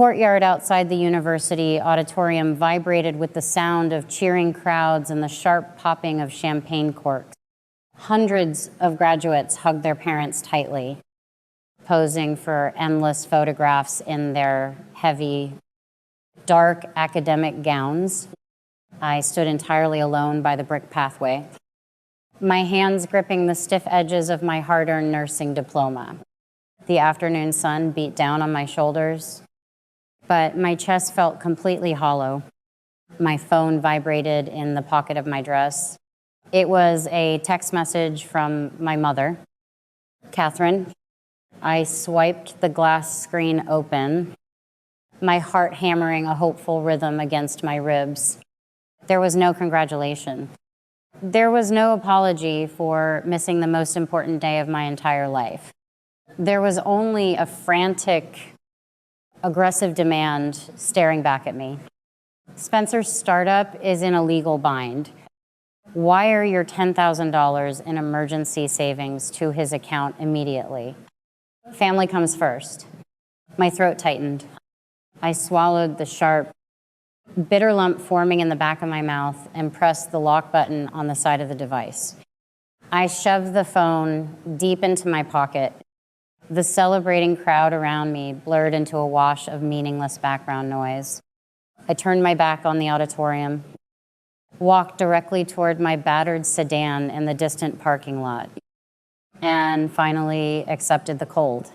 courtyard outside the university auditorium vibrated with the sound of cheering crowds and the sharp popping of champagne corks. Hundreds of graduates hugged their parents tightly, posing for endless photographs in their heavy, dark academic gowns. I stood entirely alone by the brick pathway, my hands gripping the stiff edges of my hard-earned nursing diploma. The afternoon sun beat down on my shoulders, but my chest felt completely hollow. My phone vibrated in the pocket of my dress. It was a text message from my mother. Catherine, I swiped the glass screen open, my heart hammering a hopeful rhythm against my ribs. There was no congratulation. There was no apology for missing the most important day of my entire life. There was only a frantic, aggressive demand staring back at me. Spencer's startup is in a legal bind. Wire your $10,000 in emergency savings to his account immediately. Family comes first. My throat tightened. I swallowed the sharp, bitter lump forming in the back of my mouth and pressed the lock button on the side of the device. I shoved the phone deep into my pocket. The celebrating crowd around me blurred into a wash of meaningless background noise. I turned my back on the auditorium, walked directly toward my battered sedan in the distant parking lot, and finally accepted the cold,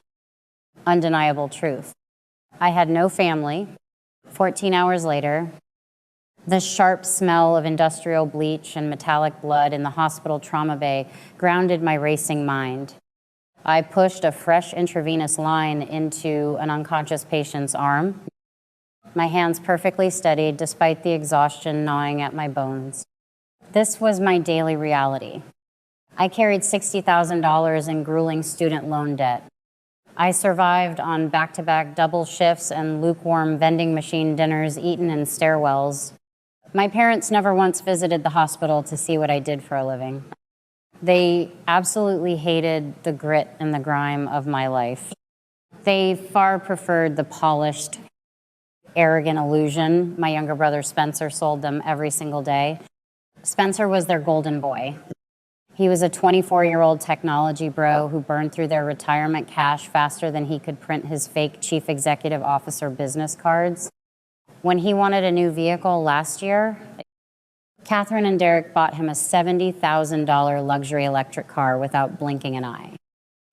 undeniable truth. I had no family. 14 hours later, the sharp smell of industrial bleach and metallic blood in the hospital trauma bay grounded my racing mind. I pushed a fresh intravenous line into an unconscious patient's arm, my hands perfectly steadied despite the exhaustion gnawing at my bones. This was my daily reality. I carried $60,000 in grueling student loan debt. I survived on back-to-back double shifts and lukewarm vending machine dinners eaten in stairwells. My parents never once visited the hospital to see what I did for a living. They absolutely hated the grit and the grime of my life. They far preferred the polished, arrogant illusion my younger brother Spencer sold them every single day. Spencer was their golden boy. He was a 24-year-old technology bro who burned through their retirement cash faster than he could print his fake chief executive officer business cards. When he wanted a new vehicle last year, Catherine and Derek bought him a $70,000 luxury electric car without blinking an eye.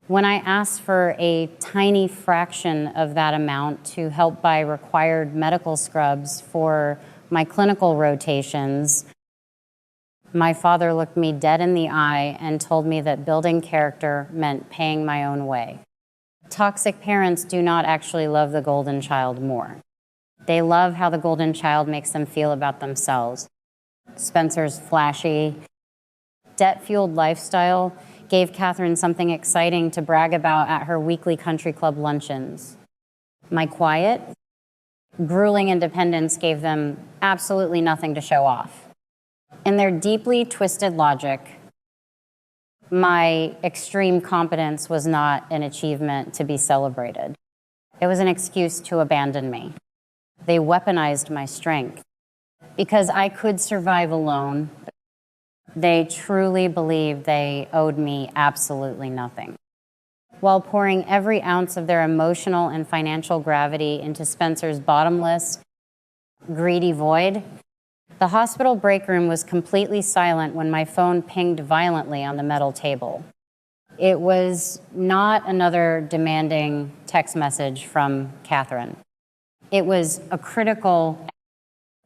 When I asked for a tiny fraction of that amount to help buy required medical scrubs for my clinical rotations, my father looked me dead in the eye and told me that building character meant paying my own way. Toxic parents do not actually love the golden child more. They love how the golden child makes them feel about themselves. Spencer's flashy, debt-fueled lifestyle gave Catherine something exciting to brag about at her weekly country club luncheons. My quiet, grueling independence gave them absolutely nothing to show off. In their deeply twisted logic, my extreme competence was not an achievement to be celebrated. It was an excuse to abandon me. They weaponized my strength. Because I could survive alone, they truly believed they owed me absolutely nothing. While pouring every ounce of their emotional and financial gravity into Spencer's bottomless, greedy void, the hospital break room was completely silent when my phone pinged violently on the metal table. It was not another demanding text message from Catherine. It was a critical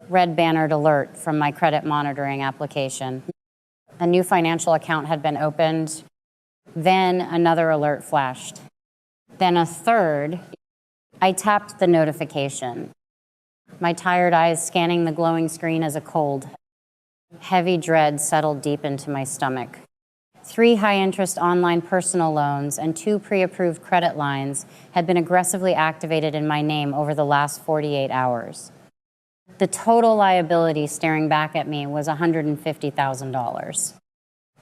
red bannered alert from my credit monitoring application. A new financial account had been opened. Then another alert flashed. Then a third. I tapped the notification, my tired eyes scanning the glowing screen as a cold. Heavy dread settled deep into my stomach. 3 high-interest online personal loans and 2 pre-approved credit lines had been aggressively activated in my name over the last 48 hours. The total liability staring back at me was $150,000.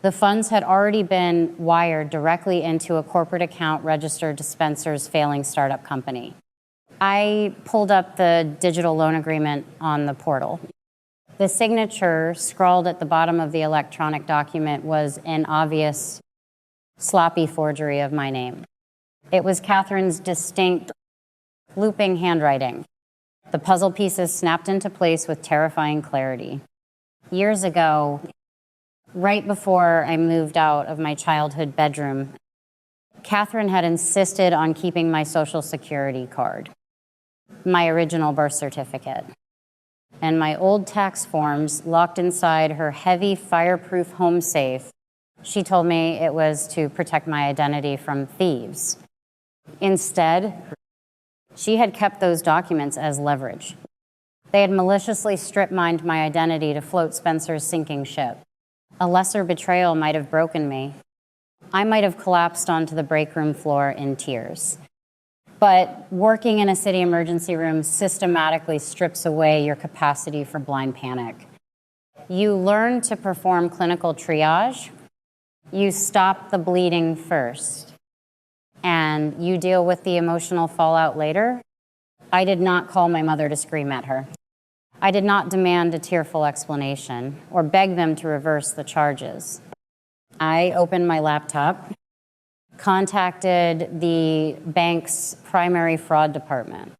The funds had already been wired directly into a corporate account registered to Spencer's failing startup company. I pulled up the digital loan agreement on the portal. The signature scrawled at the bottom of the electronic document was an obvious, sloppy forgery of my name. It was Catherine's distinct, looping handwriting. The puzzle pieces snapped into place with terrifying clarity. Years ago, right before I moved out of my childhood bedroom, Catherine had insisted on keeping my Social Security card, my original birth certificate, and my old tax forms locked inside her heavy fireproof home safe. She told me it was to protect my identity from thieves. Instead, she had kept those documents as leverage. They had maliciously strip-mined my identity to float Spencer's sinking ship. A lesser betrayal might have broken me. I might have collapsed onto the break room floor in tears. But working in a city emergency room systematically strips away your capacity for blind panic. You learn to perform clinical triage. You stop the bleeding first, and you deal with the emotional fallout later. I did not call my mother to scream at her. I did not demand a tearful explanation or beg them to reverse the charges. I opened my laptop, contacted the bank's primary fraud department,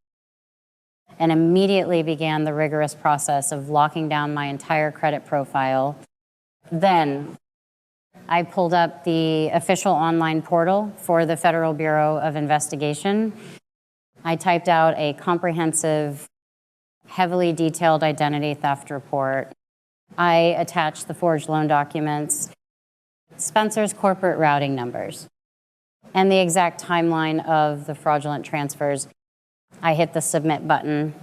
and immediately began the rigorous process of locking down my entire credit profile. Then I pulled up the official online portal for the Federal Bureau of Investigation. I typed out a comprehensive, heavily detailed identity theft report. I attached the forged loan documents, Spencer's corporate routing numbers, and the exact timeline of the fraudulent transfers. I hit the submit button.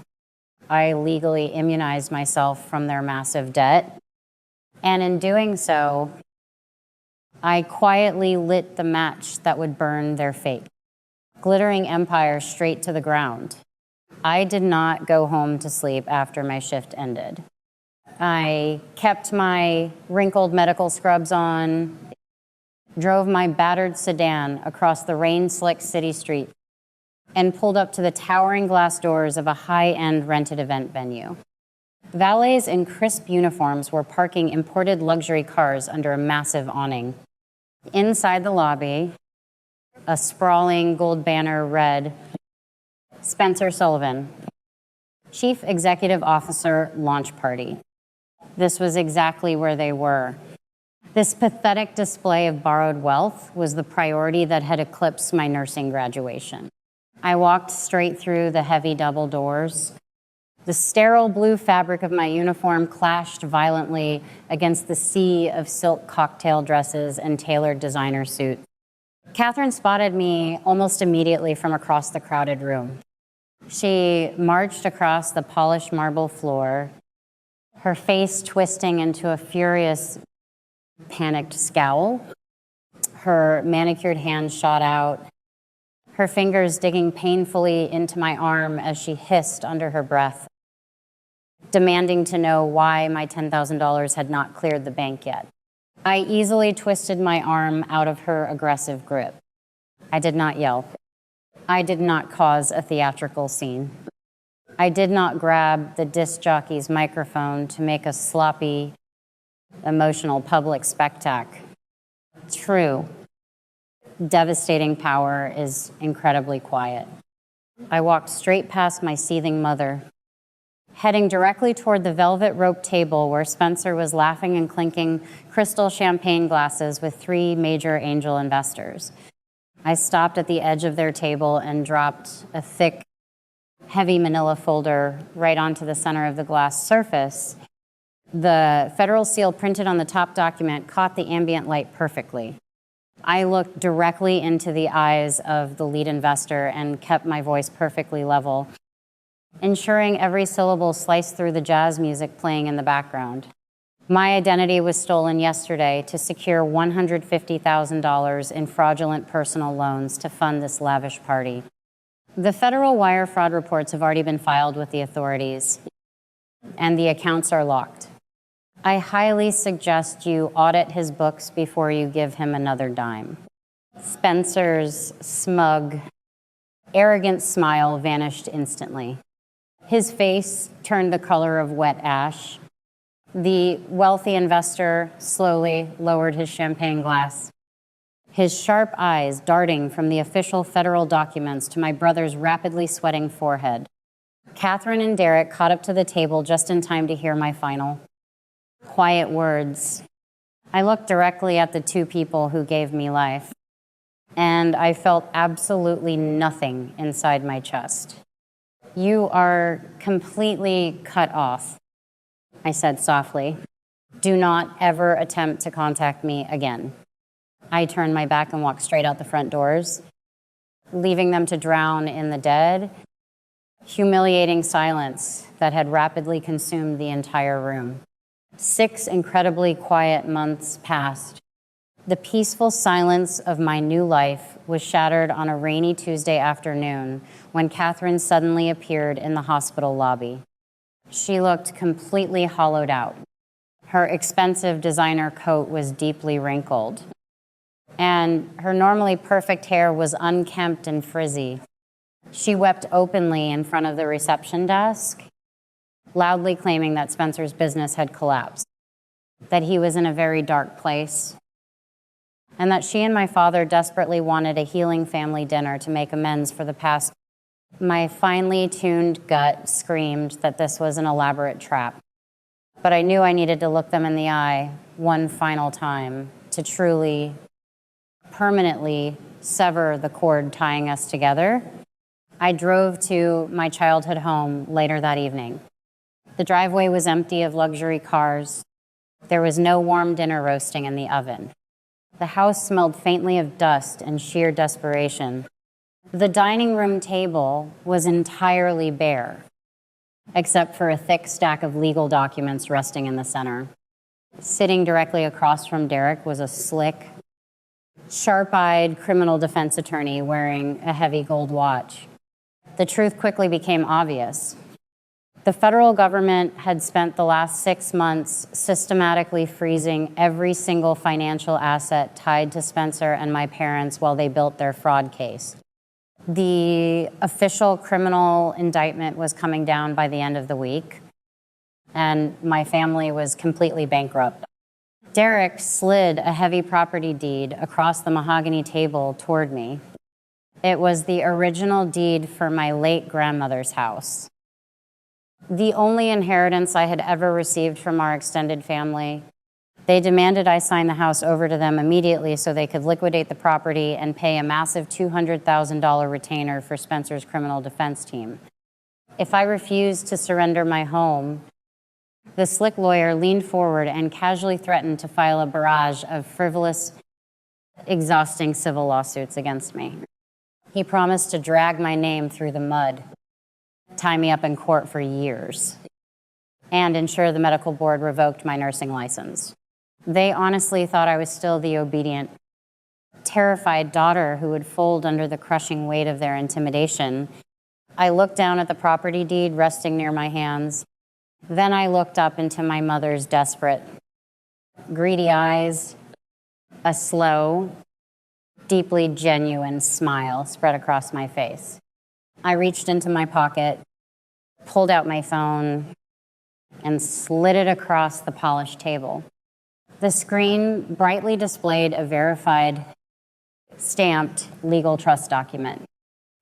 I legally immunized myself from their massive debt. And in doing so, I quietly lit the match that would burn their fate, glittering empire straight to the ground. I did not go home to sleep after my shift ended. I kept my wrinkled medical scrubs on, drove my battered sedan across the rain-slick city street, and pulled up to the towering glass doors of a high-end rented event venue. Valets in crisp uniforms were parking imported luxury cars under a massive awning. Inside the lobby, a sprawling gold banner read, Spencer Sullivan, Chief Executive Officer, Launch Party. This was exactly where they were. This pathetic display of borrowed wealth was the priority that had eclipsed my nursing graduation. I walked straight through the heavy double doors. The sterile blue fabric of my uniform clashed violently against the sea of silk cocktail dresses and tailored designer suits. Catherine spotted me almost immediately from across the crowded room. She marched across the polished marble floor, her face twisting into a furious, panicked scowl. Her manicured hands shot out, her fingers digging painfully into my arm as she hissed under her breath, demanding to know why my $10,000 had not cleared the bank yet. I easily twisted my arm out of her aggressive grip. I did not yell. I did not cause a theatrical scene. I did not grab the disc jockey's microphone to make a sloppy, emotional public spectacle. True, devastating power is incredibly quiet. I walked straight past my seething mother, heading directly toward the velvet rope table where Spencer was laughing and clinking crystal champagne glasses with 3 major angel investors. I stopped at the edge of their table and dropped a thick, heavy manila folder right onto the center of the glass surface. The federal seal printed on the top document caught the ambient light perfectly. I looked directly into the eyes of the lead investor and kept my voice perfectly level, ensuring every syllable sliced through the jazz music playing in the background. My identity was stolen yesterday to secure $150,000 in fraudulent personal loans to fund this lavish party. The federal wire fraud reports have already been filed with the authorities, and the accounts are locked. I highly suggest you audit his books before you give him another dime. Spencer's smug, arrogant smile vanished instantly. His face turned the color of wet ash. The wealthy investor slowly lowered his champagne glass, his sharp eyes darting from the official federal documents to my brother's rapidly sweating forehead. Catherine and Derek caught up to the table just in time to hear my final quiet words. I looked directly at the two people who gave me life, and I felt absolutely nothing inside my chest. "You are completely cut off," I said softly. "Do not ever attempt to contact me again." I turned my back and walked straight out the front doors, leaving them to drown in the dead, humiliating silence that had rapidly consumed the entire room. 6 incredibly quiet months passed. The peaceful silence of my new life was shattered on a rainy Tuesday afternoon when Catherine suddenly appeared in the hospital lobby. She looked completely hollowed out. Her expensive designer coat was deeply wrinkled, and her normally perfect hair was unkempt and frizzy. She wept openly in front of the reception desk, loudly claiming that Spencer's business had collapsed, that he was in a very dark place, and that she and my father desperately wanted a healing family dinner to make amends for the past. My finely tuned gut screamed that this was an elaborate trap, but I knew I needed to look them in the eye one final time to truly, permanently sever the cord tying us together. I drove to my childhood home later that evening. The driveway was empty of luxury cars. There was no warm dinner roasting in the oven. The house smelled faintly of dust and sheer desperation. The dining room table was entirely bare, except for a thick stack of legal documents resting in the center. Sitting directly across from Derek was a slick, sharp-eyed criminal defense attorney wearing a heavy gold watch. The truth quickly became obvious. The federal government had spent the last 6 months systematically freezing every single financial asset tied to Spencer and my parents while they built their fraud case. The official criminal indictment was coming down by the end of the week, and my family was completely bankrupt. Derek slid a heavy property deed across the mahogany table toward me. It was the original deed for my late grandmother's house, the only inheritance I had ever received from our extended family. They demanded I sign the house over to them immediately so they could liquidate the property and pay a massive $200,000 retainer for Spencer's criminal defense team. If I refused to surrender my home, the slick lawyer leaned forward and casually threatened to file a barrage of frivolous, exhausting civil lawsuits against me. He promised to drag my name through the mud, tie me up in court for years, and ensure the medical board revoked my nursing license. They honestly thought I was still the obedient, terrified daughter who would fold under the crushing weight of their intimidation. I looked down at the property deed resting near my hands. Then I looked up into my mother's desperate, greedy eyes. A slow, deeply genuine smile spread across my face. I reached into my pocket, pulled out my phone, and slid it across the polished table. The screen brightly displayed a verified, stamped legal trust document.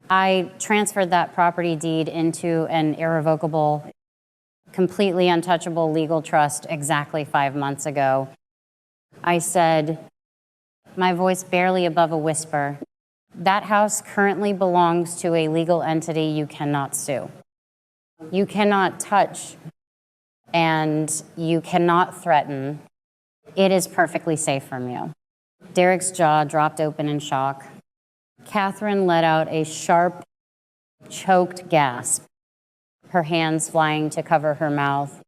I transferred that property deed into an irrevocable, completely untouchable legal trust exactly 5 months ago. I said, my voice barely above a whisper, "That house currently belongs to a legal entity you cannot sue. You cannot touch, and you cannot threaten. It is perfectly safe from you." Derek's jaw dropped open in shock. Catherine let out a sharp, choked gasp, her hands flying to cover her mouth.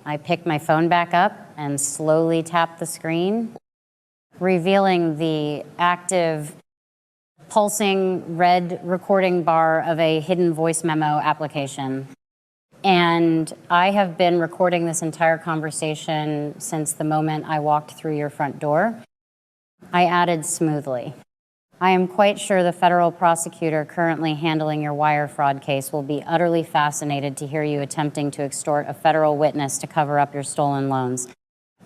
I picked my phone back up and slowly tapped the screen, revealing the active, pulsing red recording bar of a hidden voice memo application. And I have been recording this entire conversation since the moment I walked through your front door. I added smoothly, I am quite sure the federal prosecutor currently handling your wire fraud case will be utterly fascinated to hear you attempting to extort a federal witness to cover up your stolen loans.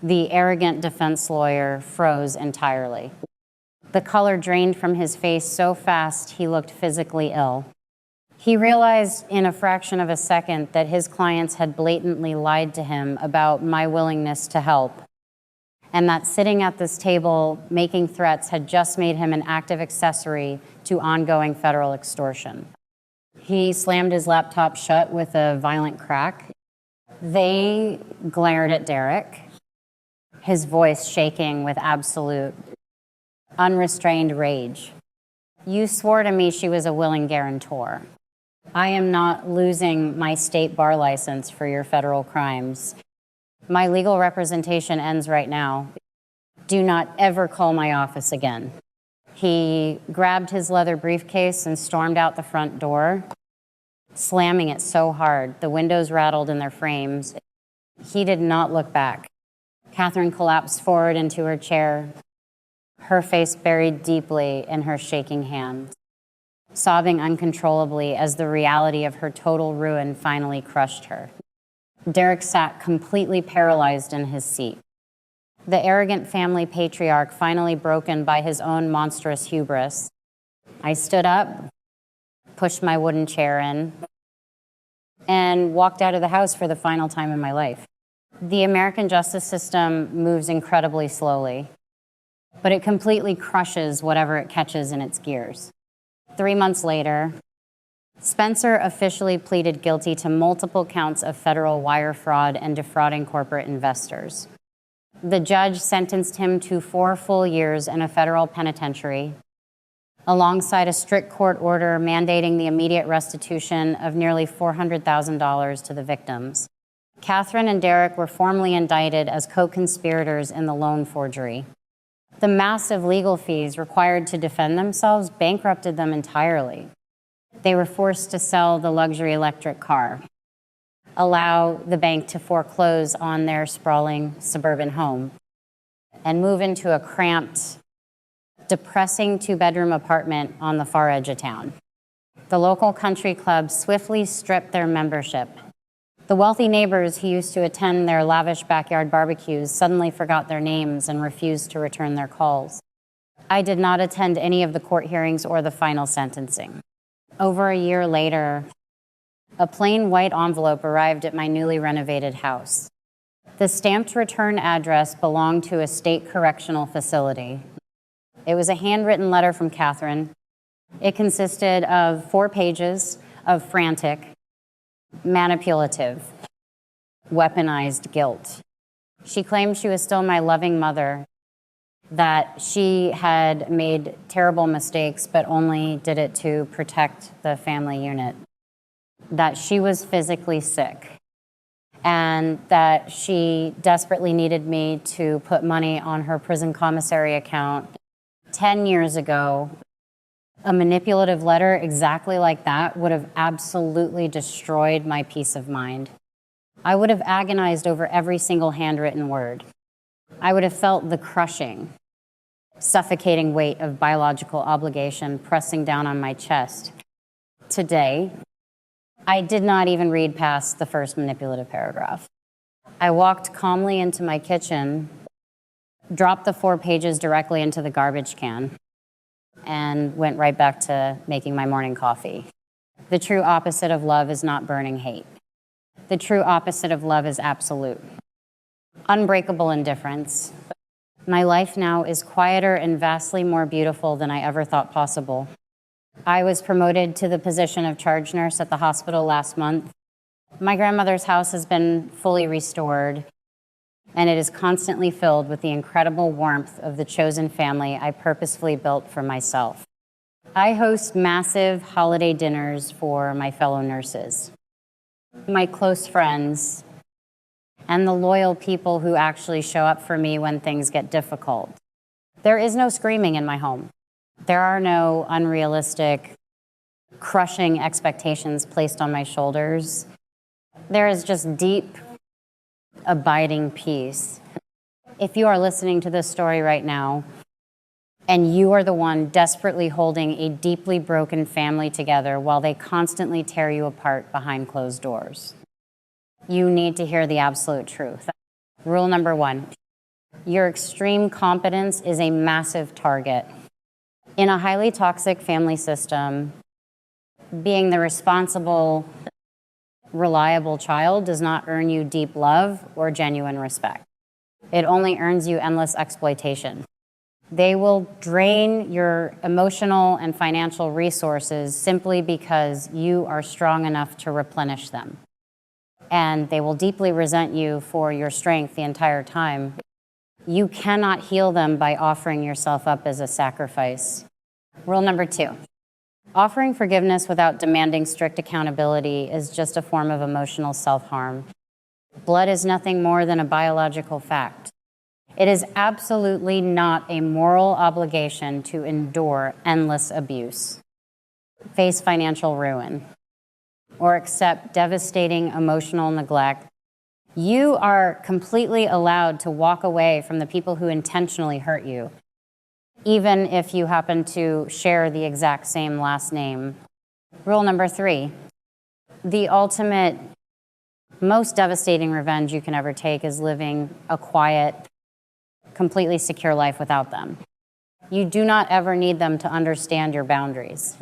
The arrogant defense lawyer froze entirely. The color drained from his face so fast he looked physically ill. He realized in a fraction of a second that his clients had blatantly lied to him about my willingness to help, and that sitting at this table making threats had just made him an active accessory to ongoing federal extortion. He slammed his laptop shut with a violent crack. They glared at Derek, his voice shaking with absolute, unrestrained rage. You swore to me she was a willing guarantor. I am not losing my state bar license for your federal crimes. My legal representation ends right now. Do not ever call my office again. He grabbed his leather briefcase and stormed out the front door, slamming it so hard the windows rattled in their frames. He did not look back. Catherine collapsed forward into her chair, her face buried deeply in her shaking hands, sobbing uncontrollably as the reality of her total ruin finally crushed her. Derek sat completely paralyzed in his seat. The arrogant family patriarch finally broken by his own monstrous hubris. I stood up, pushed my wooden chair in, and walked out of the house for the final time in my life. The American justice system moves incredibly slowly, but it completely crushes whatever it catches in its gears. 3 months later, Spencer officially pleaded guilty to multiple counts of federal wire fraud and defrauding corporate investors. The judge sentenced him to 4 full years in a federal penitentiary, alongside a strict court order mandating the immediate restitution of nearly $400,000 to the victims. Catherine and Derek were formally indicted as co-conspirators in the loan forgery. The massive legal fees required to defend themselves bankrupted them entirely. They were forced to sell the luxury electric car, allow the bank to foreclose on their sprawling suburban home, and move into a cramped, depressing 2-bedroom apartment on the far edge of town. The local country club swiftly stripped their membership. The wealthy neighbors who used to attend their lavish backyard barbecues suddenly forgot their names and refused to return their calls. I did not attend any of the court hearings or the final sentencing. Over a year later, a plain white envelope arrived at my newly renovated house. The stamped return address belonged to a state correctional facility. It was a handwritten letter from Catherine. It consisted of 4 pages of frantic, manipulative, weaponized guilt. She claimed she was still my loving mother, that she had made terrible mistakes but only did it to protect the family unit, that she was physically sick, and that she desperately needed me to put money on her prison commissary account. 10 years ago, a manipulative letter exactly like that would have absolutely destroyed my peace of mind. I would have agonized over every single handwritten word. I would have felt the crushing, suffocating weight of biological obligation pressing down on my chest. Today, I did not even read past the first manipulative paragraph. I walked calmly into my kitchen, dropped the 4 pages directly into the garbage can, and went right back to making my morning coffee. The true opposite of love is not burning hate. The true opposite of love is absolute, unbreakable indifference. My life now is quieter and vastly more beautiful than I ever thought possible. I was promoted to the position of charge nurse at the hospital last month. My grandmother's house has been fully restored, and it is constantly filled with the incredible warmth of the chosen family I purposefully built for myself. I host massive holiday dinners for my fellow nurses, my close friends, and the loyal people who actually show up for me when things get difficult. There is no screaming in my home. There are no unrealistic, crushing expectations placed on my shoulders. There is just deep, abiding peace. If you are listening to this story right now, And you are the one desperately holding a deeply broken family together while they constantly tear you apart behind closed doors. You need to hear the absolute truth. Rule number 1, your extreme competence is a massive target. In a highly toxic family system, being the responsible, reliable child does not earn you deep love or genuine respect. It only earns you endless exploitation. They will drain your emotional and financial resources simply because you are strong enough to replenish them. And they will deeply resent you for your strength the entire time. You cannot heal them by offering yourself up as a sacrifice. Rule number 2, offering forgiveness without demanding strict accountability is just a form of emotional self-harm. Blood is nothing more than a biological fact. It is absolutely not a moral obligation to endure endless abuse, face financial ruin, or accept devastating emotional neglect. You are completely allowed to walk away from the people who intentionally hurt you, even if you happen to share the exact same last name. Rule number 3, the ultimate, most devastating revenge you can ever take is living a quiet, completely secure life without them. You do not ever need them to understand your boundaries.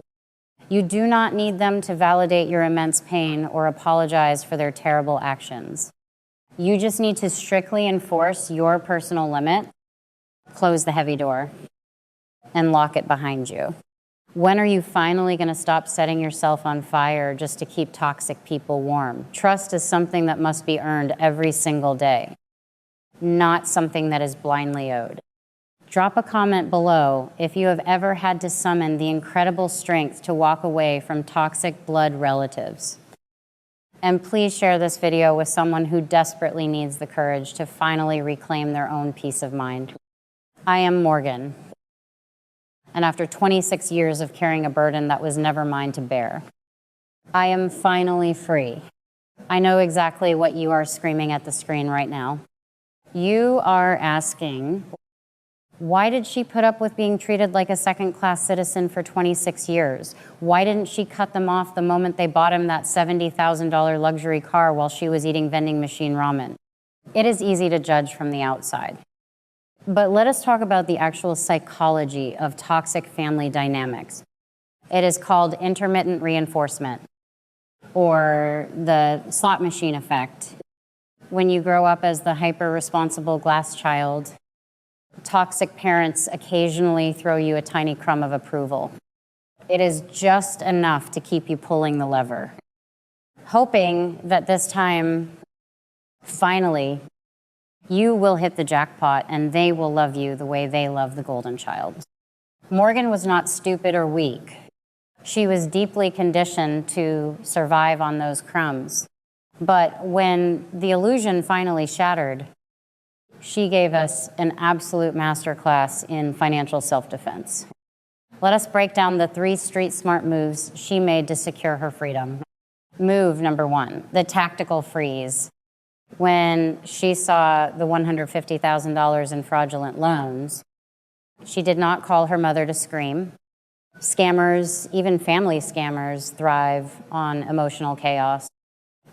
You do not need them to validate your immense pain or apologize for their terrible actions. You just need to strictly enforce your personal limit, close the heavy door, and lock it behind you. When are you finally going to stop setting yourself on fire just to keep toxic people warm? Trust is something that must be earned every single day, not something that is blindly owed. Drop a comment below if you have ever had to summon the incredible strength to walk away from toxic blood relatives. And please share this video with someone who desperately needs the courage to finally reclaim their own peace of mind. I am Morgan, and after 26 years of carrying a burden that was never mine to bear, I am finally free. I know exactly what you are screaming at the screen right now. You are asking, why did she put up with being treated like a second-class citizen for 26 years? Why didn't she cut them off the moment they bought him that $70,000 luxury car while she was eating vending machine ramen? It is easy to judge from the outside. But let us talk about the actual psychology of toxic family dynamics. It is called intermittent reinforcement, or the slot machine effect. When you grow up as the hyper-responsible glass child, toxic parents occasionally throw you a tiny crumb of approval. It is just enough to keep you pulling the lever, hoping that this time, finally, you will hit the jackpot and they will love you the way they love the golden child. Morgan was not stupid or weak. She was deeply conditioned to survive on those crumbs. But when the illusion finally shattered, she gave us an absolute masterclass in financial self-defense. Let us break down the 3 street smart moves she made to secure her freedom. Move number 1, the tactical freeze. When she saw the $150,000 in fraudulent loans, she did not call her mother to scream. Scammers, even family scammers, thrive on emotional chaos.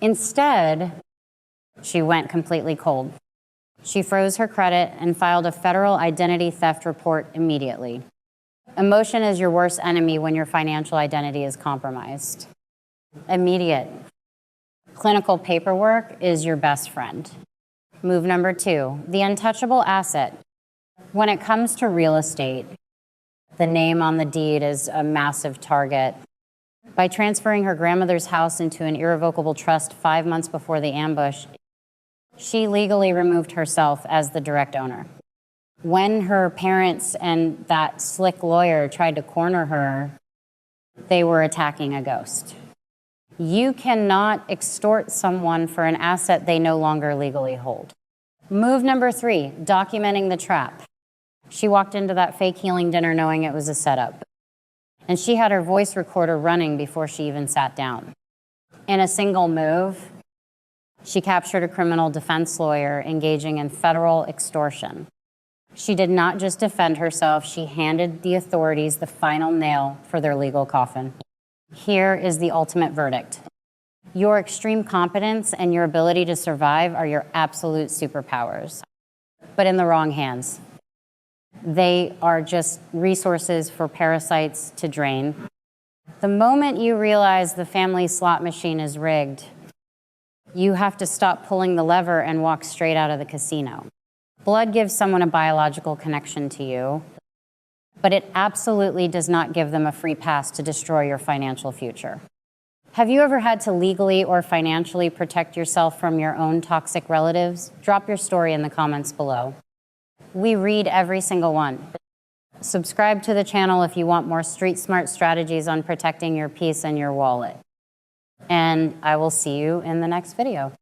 Instead, she went completely cold. She froze her credit and filed a federal identity theft report immediately. Emotion is your worst enemy when your financial identity is compromised. Immediate. Clinical paperwork is your best friend. Move number 2, the untouchable asset. When it comes to real estate, the name on the deed is a massive target. By transferring her grandmother's house into an irrevocable trust 5 months before the ambush, she legally removed herself as the direct owner. When her parents and that slick lawyer tried to corner her, they were attacking a ghost. You cannot extort someone for an asset they no longer legally hold. Move number 3, documenting the trap. She walked into that fake healing dinner knowing it was a setup. And she had her voice recorder running before she even sat down. In a single move, she captured a criminal defense lawyer engaging in federal extortion. She did not just defend herself, she handed the authorities the final nail for their legal coffin. Here is the ultimate verdict. Your extreme competence and your ability to survive are your absolute superpowers, but in the wrong hands. They are just resources for parasites to drain. The moment you realize the family slot machine is rigged, you have to stop pulling the lever and walk straight out of the casino. Blood gives someone a biological connection to you, but it absolutely does not give them a free pass to destroy your financial future. Have you ever had to legally or financially protect yourself from your own toxic relatives? Drop your story in the comments below. We read every single one. Subscribe to the channel if you want more street smart strategies on protecting your peace and your wallet. And I will see you in the next video.